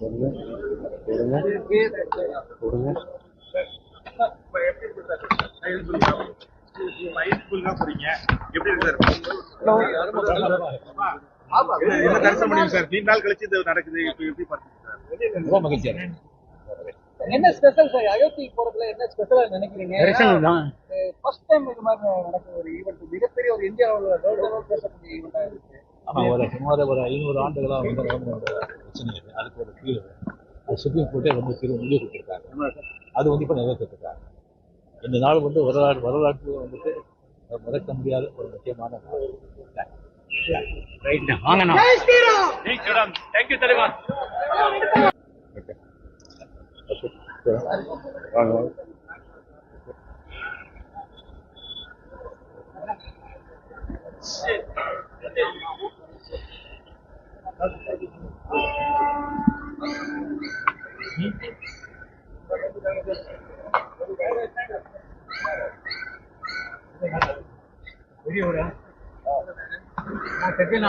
கொடுங்க கொடுங்க கொடுங்க. போறீங்க எப்படி இருக்கு சார்? முடியும் சார். 3 நாள் கழிச்சு இது நடக்குது. எப்படி பாத்தீங்க ரொம்ப மகிழ்ச்சியா இருக்கு. என்ன ஸ்பெஷல் சார்? அயோத்தி போறதுல என்ன ஸ்பெஷலா நினைக்கிறீங்க? ஃபர்ஸ்ட் டைம் இது மாதிரி நடக்கிற ஒரு ஈவெண்ட், மிகப்பெரிய ஒரு இந்தியாவில் பேசக்கூடிய ஈவெண்டா இருக்கு. ஆமா, சுமார் ஒரு 500 ஆண்டுகளாக வந்து பிரச்சனை இருக்கு. அதுக்கு ஒரு தீர்வு அது சுப்ரீம் கோர்ட்டே ரொம்ப முடிவு கொடுத்துருக்காங்க. அது வந்து இப்போ நிறைவேற்றிருக்காங்க. இந்த நாள் வந்து வரலாற்று வந்துட்டு மறக்க முடியாத ஒரு முக்கியமான நாள். வாங்கண்ணா. தேங்க்யூ தலைவா. வாங்க.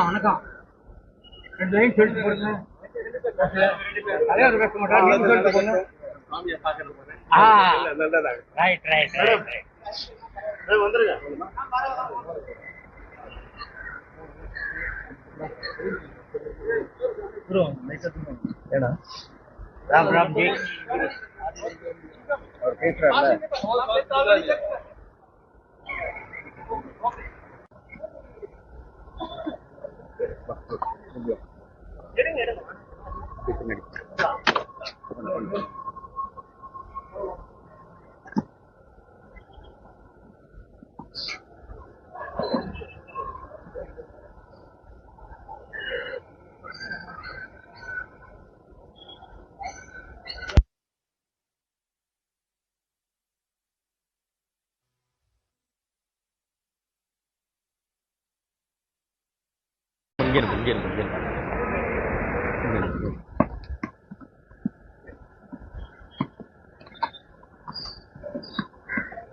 வணக்கம். 2 லைன் சொல்லிட்டு போடுங்க. தலைவர் பேச மாட்டாங்க, நீங்க சொல்லிட்டு போங்க. Right right right right. வந்துருங்க. ப்ரோ ஏடா ராம் ராம் ஜி அவர் பேசுறாருல. இங்கே இருக்கு.